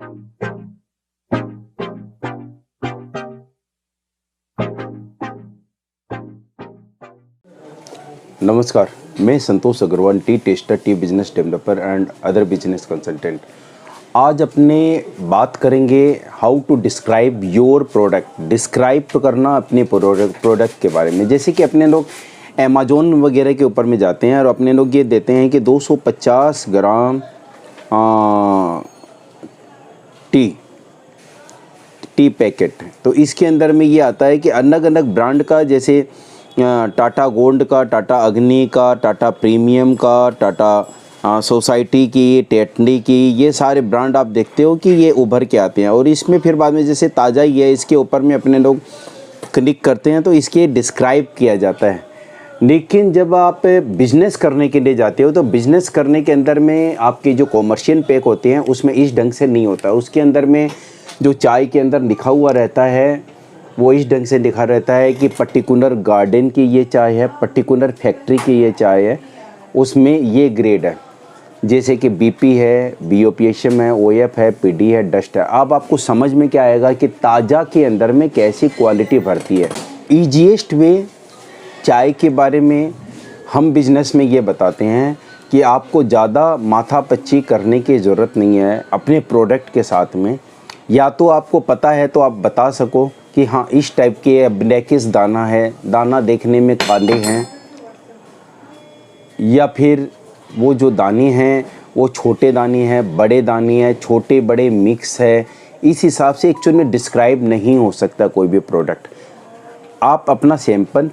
नमस्कार, मैं Santosh Agarwal, T tester, T business developer and other business consultant. आज अपने बात करेंगे how to describe your product. Describe करना अपने प्रोडक्ट के बारे में। जैसे कि अपने लोग अमेज़ॉन वगैरह के ऊपर में जाते हैं और अपने लोग ये देते हैं कि 250 ग्राम टी पैकेट। तो इसके अंदर में ये आता है कि अलग अलग ब्रांड का, जैसे टाटा गोल्ड का, टाटा अग्नि का, टाटा प्रीमियम का, टाटा सोसाइटी की, टेटली की, ये सारे ब्रांड आप देखते हो कि ये उभर के आते हैं। और इसमें फिर बाद में जैसे ताज़ा ही है, इसके ऊपर में अपने लोग क्लिक करते हैं तो इसके डिस्क्राइब किया जाता है। लेकिन जब आप बिज़नेस करने के लिए जाते हो तो बिज़नेस करने के अंदर में आपके जो कॉमर्शियल पैक होते हैं उसमें इस ढंग से नहीं होता। उसके अंदर में जो चाय के अंदर लिखा हुआ रहता है वो इस ढंग से लिखा रहता है कि पर्टिकुलर गार्डन की ये चाय है, पर्टिकुलर फैक्ट्री की ये चाय है, उसमें ये ग्रेड है। जैसे कि बीपी है, बीओपीएसएम है, ओएफ है, पीडी है, डस्ट है। अब आपको समझ में क्या आएगा कि ताज़ा के अंदर में कैसी क्वालिटी भरती है। ईजीएस्ट वे चाय के बारे में हम बिज़नेस में ये बताते हैं कि आपको ज़्यादा माथापच्ची करने की ज़रूरत नहीं है अपने प्रोडक्ट के साथ में। या तो आपको पता है तो आप बता सको कि हाँ इस टाइप के ब्लैकिश दाना है, दाना देखने में काले हैं, या फिर वो जो दाने हैं वो छोटे दाने हैं, बड़े दाने हैं, छोटे बड़े मिक्स है। इस हिसाब से एक्चुअली में डिस्क्राइब नहीं हो सकता कोई भी प्रोडक्ट। आप अपना सैंपल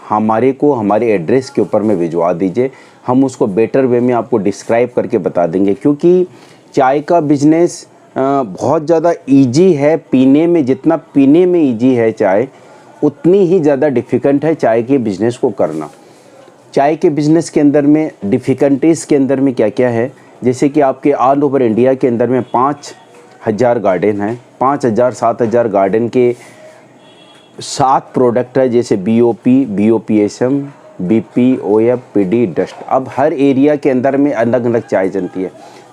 हमारे को हमारे एड्रेस के ऊपर में भिजवा दीजिए, हम उसको बेटर वे में आपको डिस्क्राइब करके बता देंगे। क्योंकि चाय का बिज़नेस बहुत ज़्यादा इजी है पीने में। जितना पीने में इजी है चाय, उतनी ही ज़्यादा डिफ़िकल्ट है चाय के बिज़नेस को करना। चाय के बिज़नेस के अंदर में डिफ़िकल्टीज़ के अंदर में क्या क्या है, जैसे कि आपके ऑल ओवर इंडिया के अंदर में 5000 गार्डन हैं। 5000-7000 गार्डन के 7 प्रोडक्ट है, जैसे BOP, BOPSM, BP, OF, PD, dust. अब हर एरिया के अंदर में अलग अलग चाय चलती है।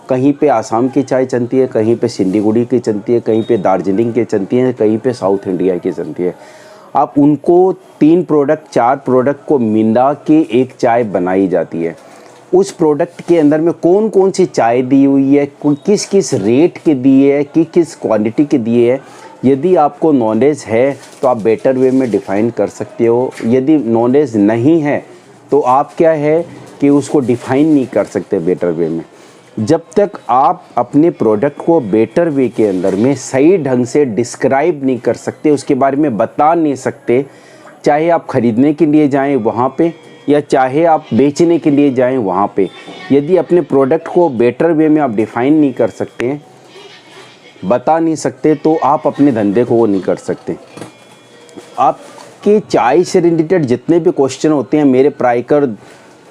कहीं पे आसाम की चाय चलती है, कहीं पे सिलीगुड़ी की चलती है, कहीं पे दार्जिलिंग की चलती है, कहीं पे साउथ इंडिया की चलती है। आप उनको 3 प्रोडक्ट 4 प्रोडक्ट को मिला के एक चाय बनाई जाती है। उस प्रोडक्ट के अंदर में कौन कौन सी चाय दी हुई है, किस किस रेट के दिए है, किस क्वालिटी के दिए है, यदि आपको नॉलेज है तो आप बेटर वे में डिफ़ाइन कर सकते हो। यदि नॉलेज नहीं है तो आप क्या है कि उसको डिफ़ाइन नहीं कर सकते बेटर वे में। जब तक आप अपने प्रोडक्ट को बेटर वे के अंदर में सही ढंग से डिस्क्राइब नहीं कर सकते, उसके बारे में बता नहीं सकते, चाहे आप ख़रीदने के लिए जाएं वहाँ पे या चाहे आप बेचने के लिए जाएं वहाँ पे, यदि अपने प्रोडक्ट को बेटर वे में आप डिफ़ाइन नहीं कर सकते, बता नहीं सकते, तो आप अपने धंधे को वो नहीं कर सकते। आपके चाय से रिलेटेड जितने भी क्वेश्चन होते हैं, मेरे प्राय कर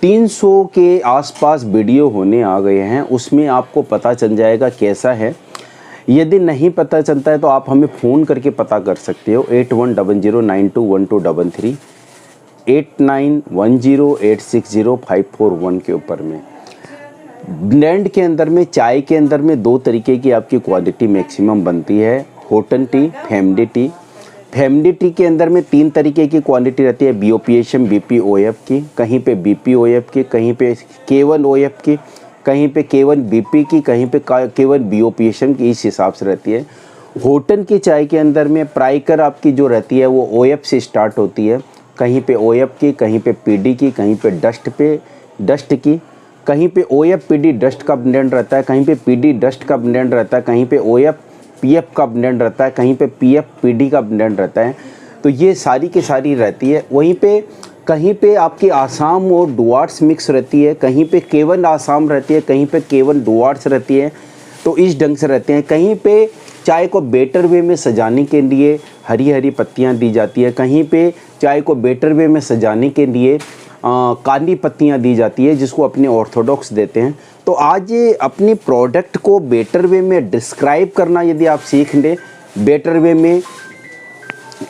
300 के आसपास वीडियो होने आ गए हैं, उसमें आपको पता चल जाएगा कैसा है। यदि नहीं पता चलता है तो आप हमें फ़ोन करके पता कर सकते हो 8100921233, 8910860541 के ऊपर में। ब्लेंड के अंदर में, चाय के अंदर में 2 तरीके की आपकी क्वालिटी मैक्सिमम बनती है, hot and T, family T. Family T के अंदर में 3 तरीके की क्वालिटी रहती है, बीओपीएसएम, बीपी, ओएफ की। कहीं पे बीपी ओएफ की, कहीं पे केवल ओएफ की, कहीं पे केवल बीपी की, कहीं पे केवल बीओपीएसएम की, इस हिसाब से रहती है। होटन की चाय के अंदर में प्राइकर आपकी जो रहती है वो ओएफ से स्टार्ट होती है, कहीं पे ओएफ की, कहीं पे पीडी की, कहीं पे डस्ट की, कहीं पे ओएफ पीडी डस्ट का ब्लेंड रहता है, कहीं पे पीडी डस्ट का ब्लेंड रहता है, कहीं पे ओएफ पीएफ का ब्लेंड रहता है, कहीं पे पीएफ पीडी का ब्लेंड रहता है। तो ये सारी की सारी रहती है। वहीं पे कहीं पे आपकी आसाम और डुआर्स मिक्स रहती है, कहीं पे केवल आसाम रहती है, कहीं पे केवल डुआर्स रहती है। तो इस ढंग से रहते हैं। कहीं पे चाय को बेटर वे में सजाने के लिए हरी हरी पत्तियां दी जाती है, कहीं पे चाय को बेटर वे में सजाने के लिए काली पत्तियां दी जाती है, जिसको अपने ऑर्थोडॉक्स देते हैं। तो आज अपने प्रोडक्ट को बेटर वे में डिस्क्राइब करना यदि आप सीख लें, बेटर वे में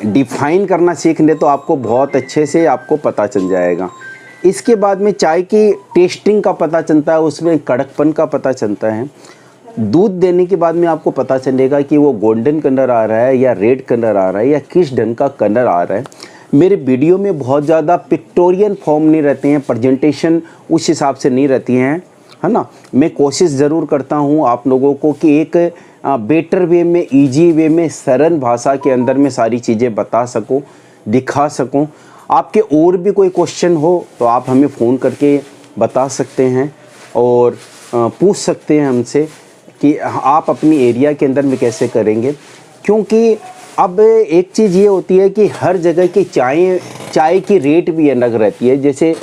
डिफ़ाइन करना सीख लें, तो आपको बहुत अच्छे से आपको पता चल जाएगा। इसके बाद में चाय की टेस्टिंग का पता चलता है, उसमें कड़कपन का पता चलता है। दूध देने के बाद में आपको पता चलेगा कि वो गोल्डन कलर आ रहा है या रेड कलर आ रहा है या किस ढंग का कलर आ रहा है। मेरे वीडियो में बहुत ज़्यादा पिक्टोरियल फॉर्म नहीं रहते हैं, प्रेजेंटेशन उस हिसाब से नहीं रहती हैं, है ना। मैं कोशिश ज़रूर करता हूँ आप लोगों को कि एक बेटर वे में, इजी वे में, सरल भाषा के अंदर में सारी चीज़ें बता सकूँ, दिखा सकूँ। आपके और भी कोई क्वेश्चन हो तो आप हमें फ़ोन करके बता सकते हैं और पूछ सकते हैं हमसे कि आप अपनी एरिया के अंदर में कैसे करेंगे। क्योंकि अब एक चीज़ ये होती है कि हर जगह की चाय की रेट भी अलग रहती है। जैसे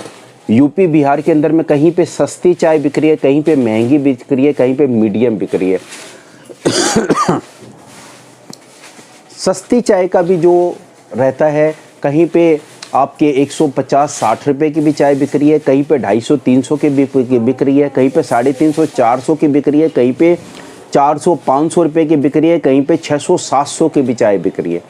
यूपी बिहार के अंदर में कहीं पे सस्ती चाय बिक रही है, कहीं पे महंगी बिक रही है, कहीं पे मीडियम बिक रही है। सस्ती चाय का भी जो रहता है, कहीं पे आपके 150-60 रुपए की भी चाय बिक रही है, कहीं पे 250-300 की बिक रही है, कहीं पे 350-400 की बिक रही है, कहीं पे 400-500 रुपए की बिक रही है, कहीं पे 600-700 की भी चाय बिक रही है।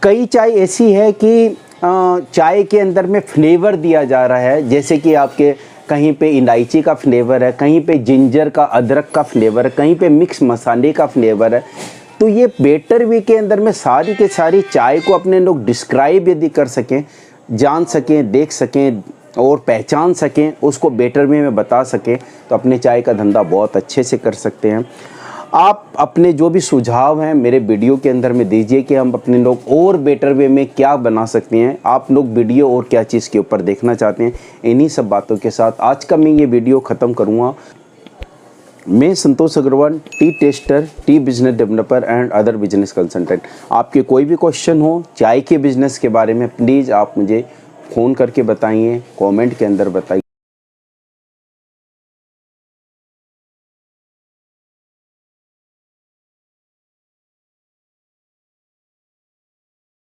कई चाय ऐसी है कि चाय के अंदर में फ्लेवर दिया जा रहा है, जैसे कि आपके कहीं पे इलायची का फ्लेवर है, कहीं पे जिंजर का, अदरक का फ्लेवर है, कहीं पे मिक्स मसाले का फ्लेवर है। तो ये बेटर वे के अंदर में सारी के सारी चाय को अपने लोग डिस्क्राइब यदि कर सकें, जान सकें, देख सकें और पहचान सकें, उसको बेटर वे में बता सकें, तो अपने चाय का धंधा बहुत अच्छे से कर सकते हैं। आप अपने जो भी सुझाव हैं मेरे वीडियो के अंदर में दीजिए कि हम अपने लोग और बेटर वे में क्या बना सकते हैं। आप लोग वीडियो और क्या चीज़ के ऊपर देखना चाहते हैं। इन्हीं सब बातों के साथ आज का मैं ये वीडियो ख़त्म करूँगा। मैं Santosh Agarwal, T tester, T business developer and other business consultant. आपके कोई भी क्वेश्चन हो चाय के बिज़नेस के बारे में, प्लीज़ आप मुझे फ़ोन करके बताइए, कमेंट के अंदर बताइए।